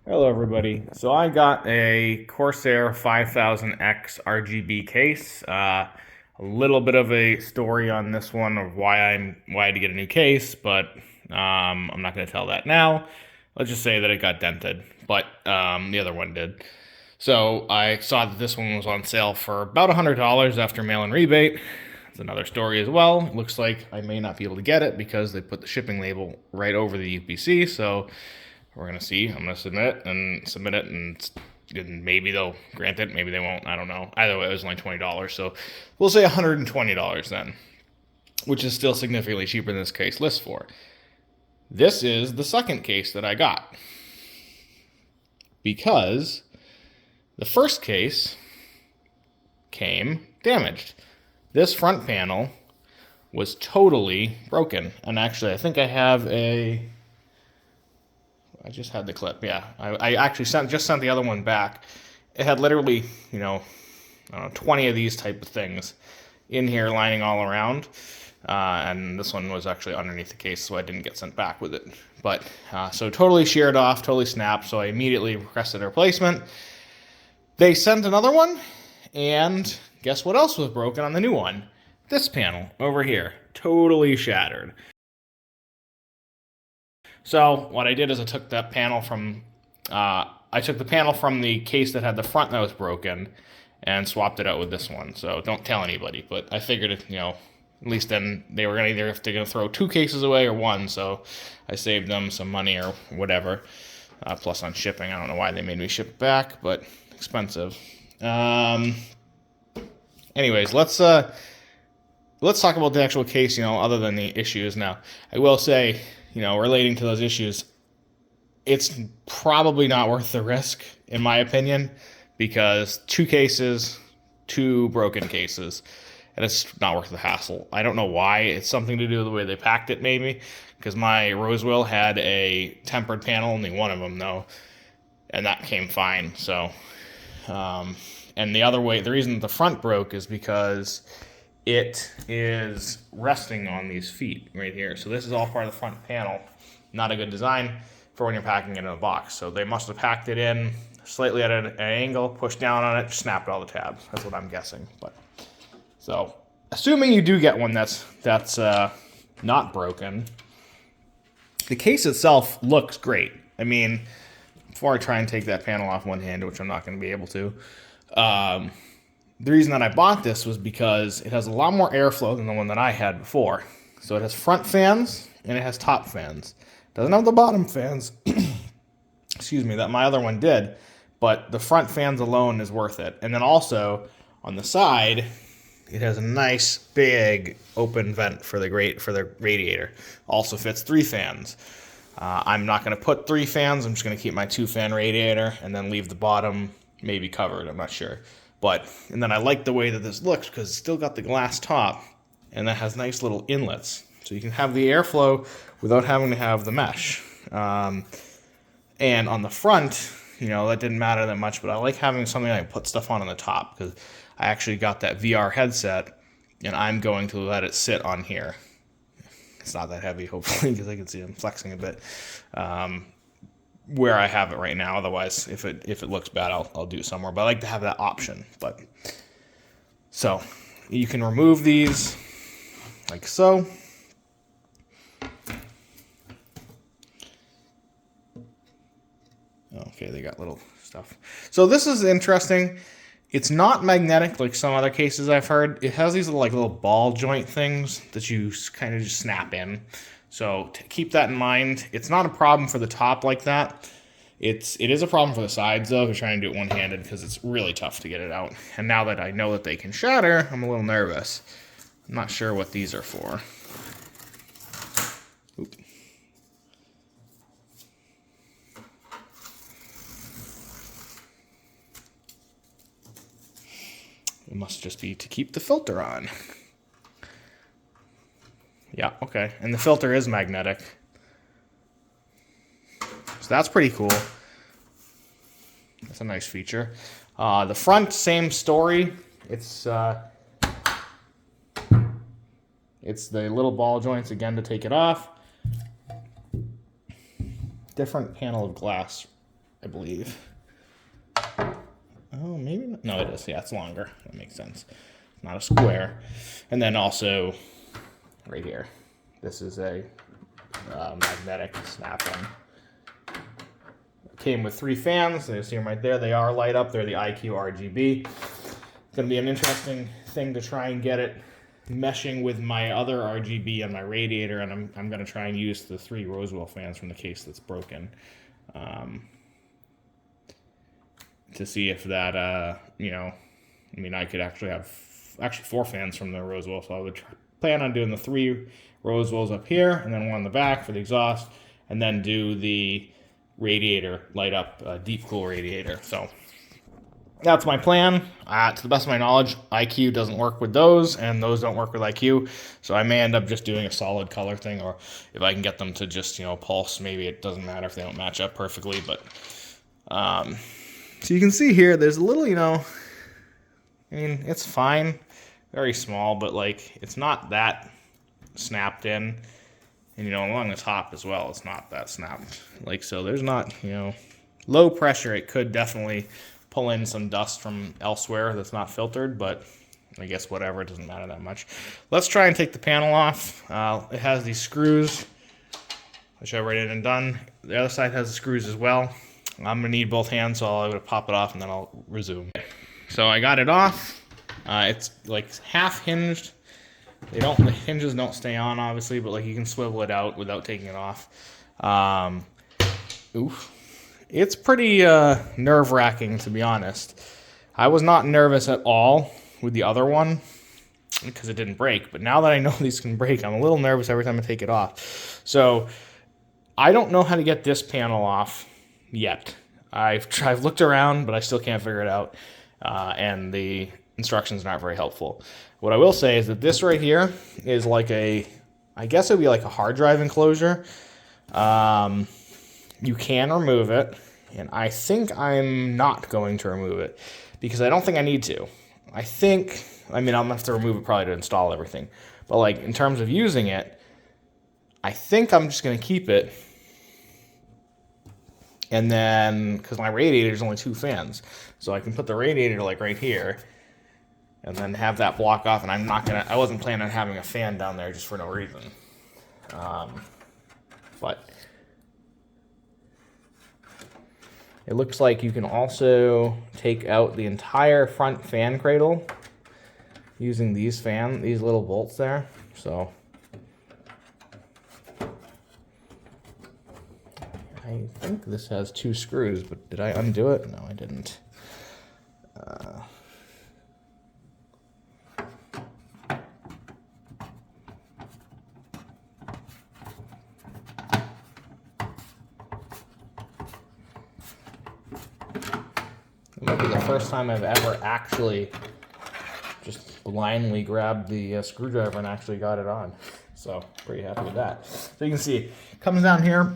Hello everybody. So I got a Corsair 5000X RGB case. A little bit of a story on this one of why I had to get a new case, but I'm not going to tell that now. Let's just say that it got dented, but the other one did. So I saw that this one was on sale for about $100 after mail-in rebate. It's another story as well. It looks like I may not be able to get it because they put the shipping label right over the UPC. So we're gonna see. I'm gonna submit it, and maybe they'll grant it. Maybe they won't. I don't know. Either way, it was only $20, so we'll say $120 then, which is still significantly cheaper than this case lists for. This is the second case that I got because the first case came damaged. This front panel was totally broken, and actually, I think I have a. I just had the clip. Yeah, I actually just sent the other one back. It had literally, I don't know, 20 of these type of things in here lining all around. And this one was actually underneath the case, so I didn't get sent back with it. But so totally sheared off, totally snapped. So I immediately requested a replacement. They sent another one, and guess what else was broken on the new one? This panel over here, totally shattered. So what I did is I took the panel from the case that had the front that was broken and swapped it out with this one. So don't tell anybody, but I figured at least then they were gonna throw two cases away or one, so I saved them some money or whatever. Plus on shipping, I don't know why they made me ship it back, but expensive. Anyways, let's talk about the actual case. Other than the issues. Now, I will say, relating to those issues, it's probably not worth the risk, in my opinion, because two broken cases, and it's not worth the hassle. I don't know why. It's something to do with the way they packed it, maybe, because my Rosewill had a tempered panel, only one of them, though, and that came fine. So, and the reason the front broke is because it is resting on these feet right here. So this is all part of the front panel. Not a good design for when you're packing it in a box. So they must have packed it in slightly at an angle, pushed down on it, snapped all the tabs. That's what I'm guessing. But so assuming you do get one that's not broken, the case itself looks great. I mean, before I try and take that panel off one hand, which I'm not going to be able to, the reason that I bought this was because it has a lot more airflow than the one that I had before. So it has front fans and it has top fans. It doesn't have the bottom fans, excuse me, that my other one did, but the front fans alone is worth it. And then also on the side, it has a nice big open vent for the radiator. Also fits 3 fans. I'm not going to put 3 fans. I'm just going to keep my 2-fan radiator and then leave the bottom maybe covered. I'm not sure. And then I like the way that this looks because it's still got the glass top and that has nice little inlets. So you can have the airflow without having to have the mesh. And on the front, that didn't matter that much, but I like having something I can put stuff on the top because I actually got that VR headset and I'm going to let it sit on here. It's not that heavy, hopefully, because I can see I'm flexing a bit. Where I have it right now. Otherwise, if it looks bad, I'll do somewhere. But I like to have that option. But so you can remove these like so. Okay, they got little stuff. So this is interesting. It's not magnetic like some other cases I've heard. It has these little ball joint things that you kind of just snap in. So to keep that in mind. It's not a problem for the top like that. It is a problem for the sides, though, if you're trying to do it one-handed, because it's really tough to get it out. And now that I know that they can shatter, I'm a little nervous. I'm not sure what these are for. Oop. It must just be to keep the filter on. Yeah, okay. And the filter is magnetic. So that's pretty cool. That's a nice feature. The front, same story. It's the little ball joints again to take it off. Different panel of glass I believe. Oh, maybe not. No, it is. Yeah, it's longer. That makes sense. It's not a square. And then also right here, this is a magnetic snap-in. Came with 3 fans. You see them right there. They are light up. They're the IQ RGB. It's going to be an interesting thing to try and get it meshing with my other RGB on my radiator, and I'm going to try and use the 3 Rosewill fans from the case that's broken to see if that, you know, I mean, I could actually have 4 fans from the Rosewill, so I would plan on doing the 3 Rosewills up here, and then 1 in the back for the exhaust, and then do the radiator, light up deep cool radiator. So that's my plan. To the best of my knowledge, IQ doesn't work with those, and those don't work with IQ. So I may end up just doing a solid color thing, or if I can get them to just, you know, pulse, maybe it doesn't matter if they don't match up perfectly. But so you can see here, there's a little, you know, I mean, it's fine, very small, but like it's not that snapped in. And, you know, along the top as well, it's not that snapped. Like, so there's not, you know, low pressure. It could definitely pull in some dust from elsewhere that's not filtered, but I guess whatever, it doesn't matter that much. Let's try and take the panel off. It has these screws, which I've already done. The other side has the screws as well. I'm going to need both hands, so I'm going to pop it off and then I'll resume. So I got it off. It's like half hinged. The hinges don't stay on, obviously, but like you can swivel it out without taking it off. It's pretty nerve-wracking, to be honest. I was not nervous at all with the other one because it didn't break, but now that I know these can break, I'm a little nervous every time I take it off. So I don't know how to get this panel off yet. I've looked around, but I still can't figure it out, and the instructions are not very helpful. What I will say is that this right here is like I guess it would be like a hard drive enclosure. You can remove it, and I think I'm not going to remove it because I don't think I need to. I mean, I'm going to have to remove it probably to install everything. But like in terms of using it, I think I'm just going to keep it. And then, because my radiator is only 2 fans, so I can put the radiator like right here and then have that block off, and I wasn't planning on having a fan down there just for no reason. But it looks like you can also take out the entire front fan cradle using these little bolts there. So I think this has 2 screws, but did I undo it? No, I didn't. It might be the first time I've ever actually just blindly grabbed the screwdriver and actually got it on. So pretty happy with that. So you can see it comes down here.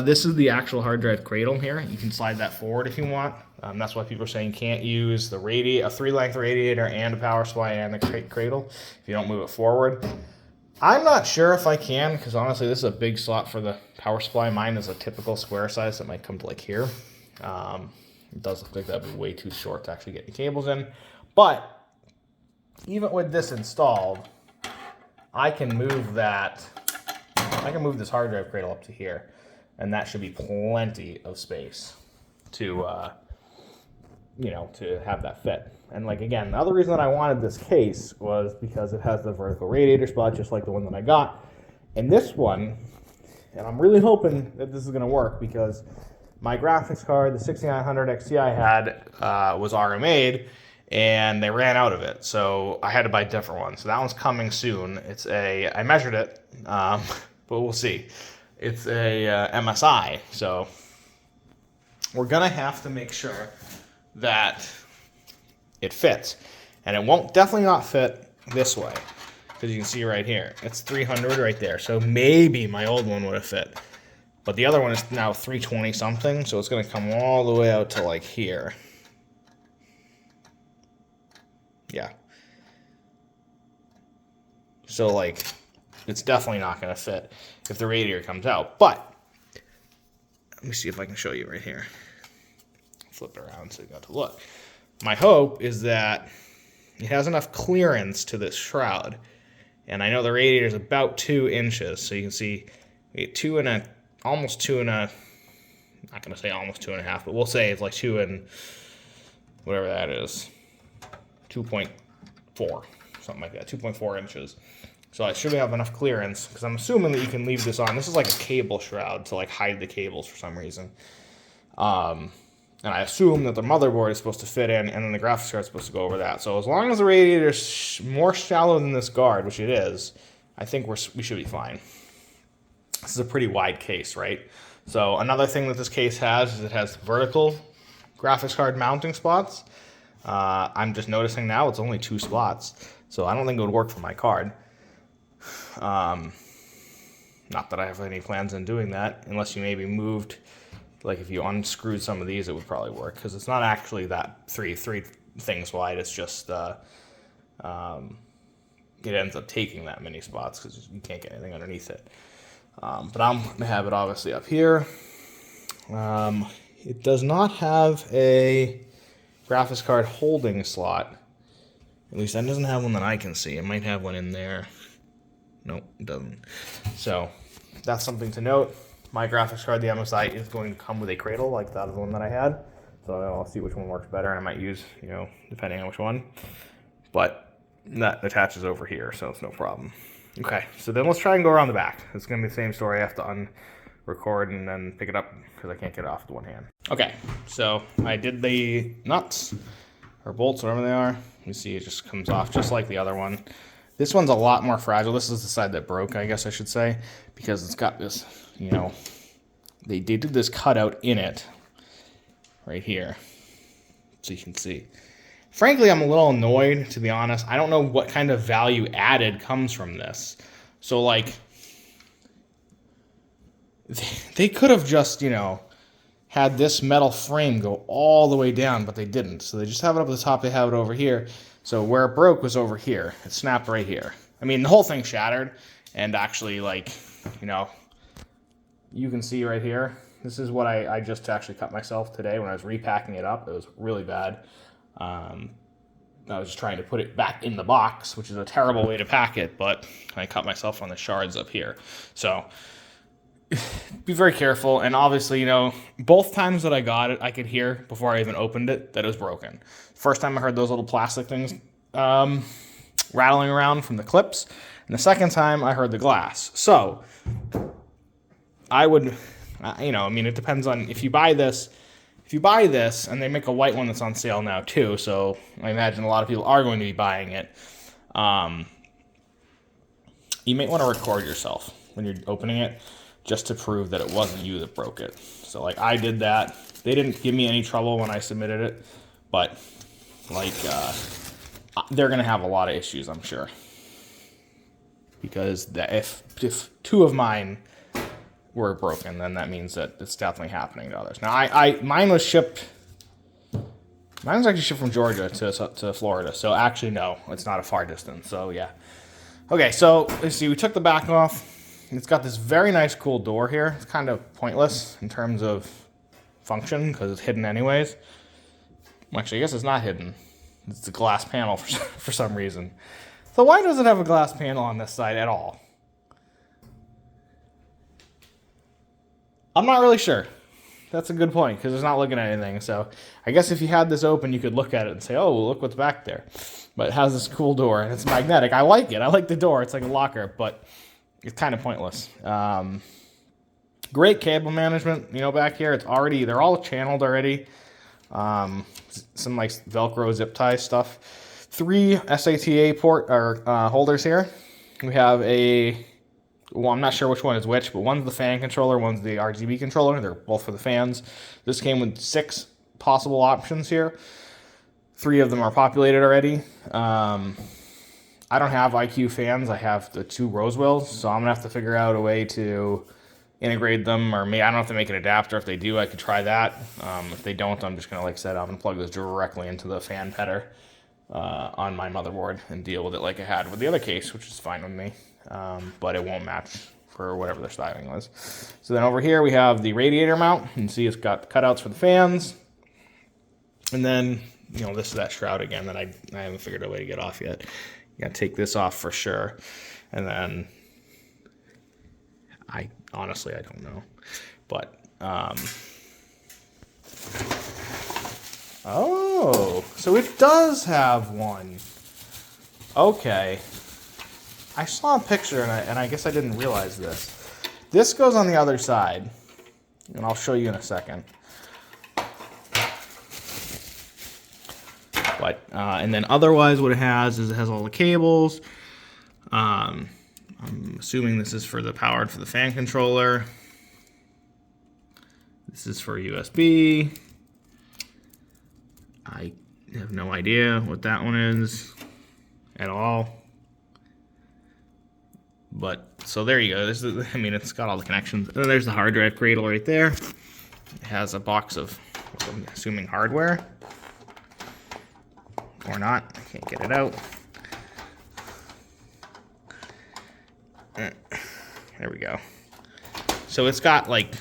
This is the actual hard drive cradle here. You can slide that forward if you want. That's why people are saying can't use a 3-length radiator and a power supply and the cradle if you don't move it forward. I'm not sure if I can, because honestly this is a big slot for the power supply. Mine is a typical square size that might come to like here. It does look like that would be way too short to actually get the cables in. But even with this installed, I can move this hard drive cradle up to here, and that should be plenty of space to to have that fit. And like again, the other reason that I wanted this case was because it has the vertical radiator spot just like the one that I got. And this one, and I'm really hoping that this is going to work, because my graphics card, the 6900 XT I had, was RMA'd, and they ran out of it. So I had to buy a different one. So that one's coming soon. I measured it, but we'll see. It's a MSI. So we're going to have to make sure that it fits. And it won't definitely not fit this way, because you can see right here, it's 300 right there. So maybe my old one would have fit. But the other one is now 320 something, so it's going to come all the way out to like here. Yeah. So like, it's definitely not going to fit if the radiator comes out. But let me see if I can show you right here. flip it around so you got to look. My hope is that it has enough clearance to this shroud. And I know the radiator is about 2 inches, so you can see we get almost 2 and a, I'm not going to say almost 2.5, but we'll say it's like 2 and whatever that is, 2.4, something like that, 2.4 inches. So I should have enough clearance, because I'm assuming that you can leave this on. This is like a cable shroud to like hide the cables for some reason. And I assume that the motherboard is supposed to fit in, and then the graphics card is supposed to go over that. So as long as the radiator is more shallow than this guard, which it is, I think we should be fine. This is a pretty wide case, right? So another thing that this case has is it has vertical graphics card mounting spots. I'm just noticing now it's only 2 spots, so I don't think it would work for my card. Not that I have any plans on doing that, unless you maybe moved. Like if you unscrewed some of these, it would probably work, because it's not actually that three things wide. It's just it ends up taking that many spots because you can't get anything underneath it. But I'm gonna have it obviously up here. It does not have a graphics card holding slot. At least that doesn't have one that I can see. It might have one in there. Nope, it doesn't. So that's something to note. My graphics card, the MSI, is going to come with a cradle like that of the one that I had. So I'll see which one works better, and I might use, depending on which one. But that attaches over here, so it's no problem. Okay, so then let's try and go around the back. It's going to be the same story. I have to unrecord and then pick it up because I can't get it off with one hand. Okay, so I did the nuts, or bolts, whatever they are. You see it just comes off just like the other one. This one's a lot more fragile. This is the side that broke, I guess I should say, because it's got this, they did this cutout in it right here, so you can see. Frankly, I'm a little annoyed, to be honest. I don't know what kind of value added comes from this. So, like, they could have just, had this metal frame go all the way down, but they didn't. So they just have it up at the top. They have it over here. So where it broke was over here. It snapped right here. I mean, the whole thing shattered, and actually, like, you can see right here. This is what I just actually cut myself today when I was repacking it up. It was really bad. I was just trying to put it back in the box, which is a terrible way to pack it, but I cut myself on the shards up here. So be very careful. And obviously, both times that I got it, I could hear before I even opened it that it was broken. First time I heard those little plastic things rattling around from the clips. And the second time I heard the glass. So I would, it depends on if you buy this. If you buy this, and they make a white one that's on sale now too, so I imagine a lot of people are going to be buying it, you might want to record yourself when you're opening it, just to prove that it wasn't you that broke it. So, like, I did that. They didn't give me any trouble when I submitted it, but, they're going to have a lot of issues, I'm sure. Because if 2 of mine were broken, then that means that it's definitely happening to others. Now, mine was actually shipped from Georgia to Florida, so actually, no, it's not a far distance, so yeah. Okay, so let's see, we took the back off. It's got this very nice cool door here. It's kind of pointless in terms of function, because it's hidden anyways. Actually, I guess it's not hidden. It's a glass panel for some reason. So why does it have a glass panel on this side at all? I'm not really sure. That's a good point, because it's not looking at anything. So I guess if you had this open, you could look at it and say, oh, look what's back there. But it has this cool door, and it's magnetic. I like it. I like the door. It's like a locker, but it's kind of pointless. Great cable management, back here. They're all channeled already. Some like Velcro zip tie stuff. 3 SATA port or holders here. We have I'm not sure which one is which, but one's the fan controller, one's the RGB controller. They're both for the fans. This came with 6 possible options here. 3 of them are populated already. I don't have IQ fans. I have the 2 Rosewills, so I'm going to have to figure out a way to integrate them, or maybe I don't have to make an adapter. If they do, I could try that. If they don't, I'm just going to, like I said, I'm going to plug this directly into the fan header on my motherboard and deal with it like I had with the other case, which is fine with me. But it won't match for whatever their styling was. So then over here we have the radiator mount. You can see it's got cutouts for the fans. And then, you know, this is that shroud again that I haven't figured out a way to get off yet. You gotta take this off for sure. And then, honestly, I don't know. But, oh, so it does have one. Okay. I saw a picture and I guess I didn't realize this. This goes on the other side, and I'll show you in a second. But, and then otherwise what it has is it has all the cables. I'm assuming this is for the fan controller. This is for USB. I have no idea what that one is at all. But, so there you go. This is, I mean, it's got all the connections. And then there's the hard drive cradle right there. It has a box of, I'm assuming, hardware. Or not. I can't get it out. There we go. So it's got like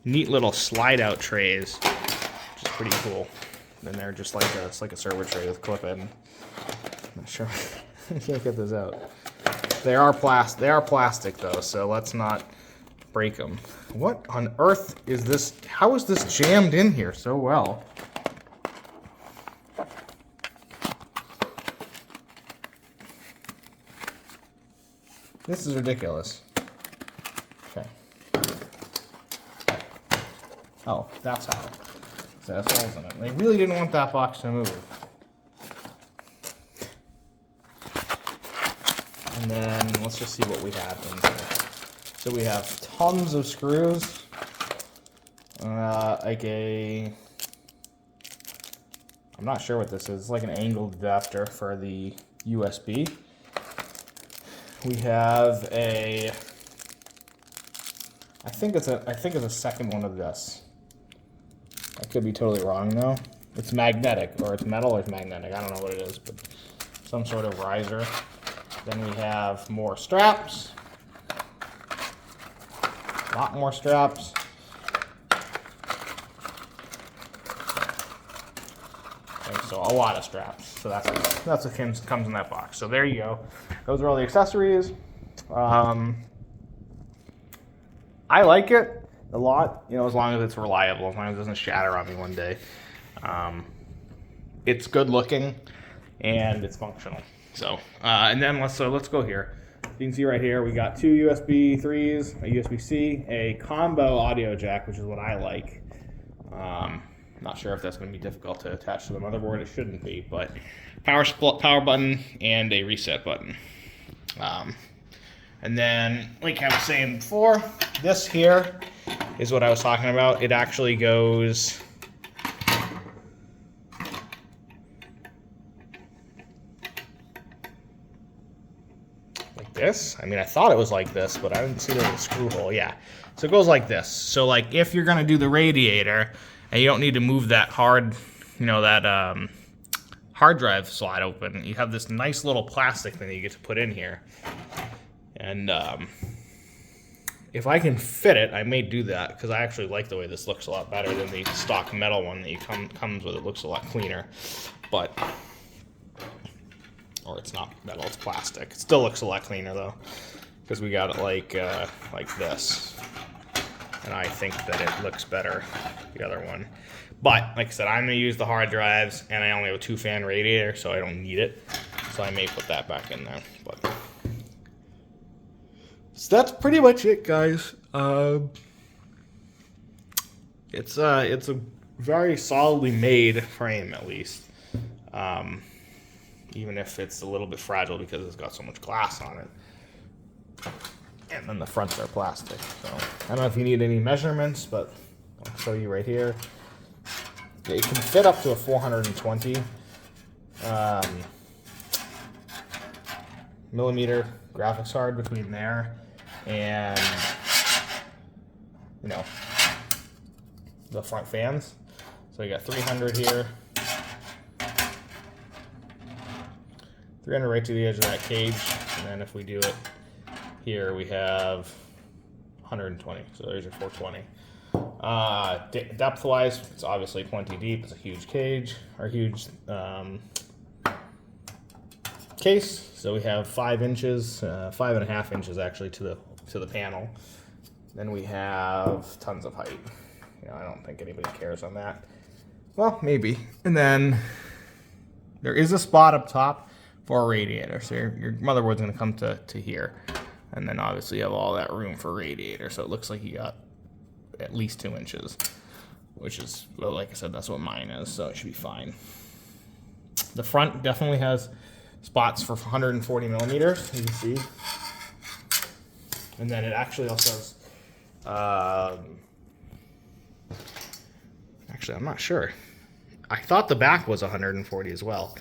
neat little slide out trays, which is pretty cool. And they're just like it's like a server tray with clip in. I'm not sure. I can't get this out. They are plastic though, so let's not break them. What on earth is this? How is this jammed in here so well? This is ridiculous. Okay. Oh, that's how. So that's holes in it. They really didn't want that box to move. And then let's just see what we have in here. So we have tons of screws. Like I'm not sure what this is. It's like an angled adapter for the USB. We have I think it's a second one of this. I could be totally wrong though. It's magnetic, or it's metal or it's magnetic. I don't know what it is, but some sort of riser. Then we have more straps. A lot more straps. Okay, so a lot of straps. So that's what comes in that box. So there you go. Those are all the accessories. I like it a lot, you know, as long as it's reliable, as long as it doesn't shatter on me one day. It's good looking and it's functional. So, and then let's go here. You can see right here, we got two USB 3s, a USB-C, a combo audio jack, which is what I like. Not sure if that's going to be difficult to attach to the motherboard. It shouldn't be, but power button and a reset button. And then, like I was saying before, this here is what I was talking about. It actually goes like this. I mean, I thought it was like this, but I didn't see the screw hole. Yeah, so it goes like this. So like if you're gonna do the radiator and you don't need to move that hard, you know, that hard drive slot open, you have this nice little plastic thing that you get to put in here. And if I can fit it, I may do that, because I actually like the way this looks a lot better than the stock metal one that comes with. It looks a lot cleaner, but, or it's not metal, it's plastic. It still looks a lot cleaner though, because we got it like this, and I think that it looks better, the other one. But like I said, I'm gonna use the hard drives, and I only have a 2-fan radiator, so I don't need it. So I may put that back in there, but. So that's pretty much it, guys. It's a very solidly made frame, at least. Even if it's a little bit fragile because it's got so much glass on it. And then the fronts are plastic. So I don't know if you need any measurements, but I'll show you right here. It can fit up to a 420 millimeter graphics card between there and, you know, the front fans. So you got 300 here, 300 right to the edge of that cage, and then if we do it here, we have 120. So there's your 420. Depth-wise, it's obviously plenty deep. It's a huge cage, or huge case. So we have 5 inches, 5.5 inches actually to the panel. Then we have tons of height. You know, I don't think anybody cares on that. Well, maybe. And then there is a spot up top for a radiator. So your motherboard's going to come to here. And then obviously you have all that room for radiator. So it looks like you got at least 2 inches, which is, well, like I said, that's what mine is. So it should be fine. The front definitely has spots for 140 millimeters, you can see. And then it actually also has, actually, I'm not sure. I thought the back was 140 as well.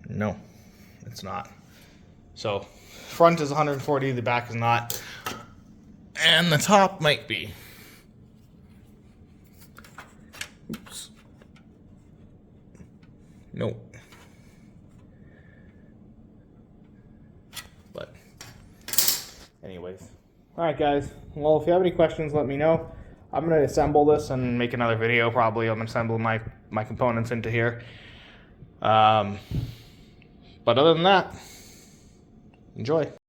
No, it's not. So front is 140, the back is not, and the top might be. Oops. Nope. But anyways, all right, guys. Well, if you have any questions, let me know. I'm gonna assemble this and make another video. Probably I'm gonna assemble my components into here. But other than that, enjoy.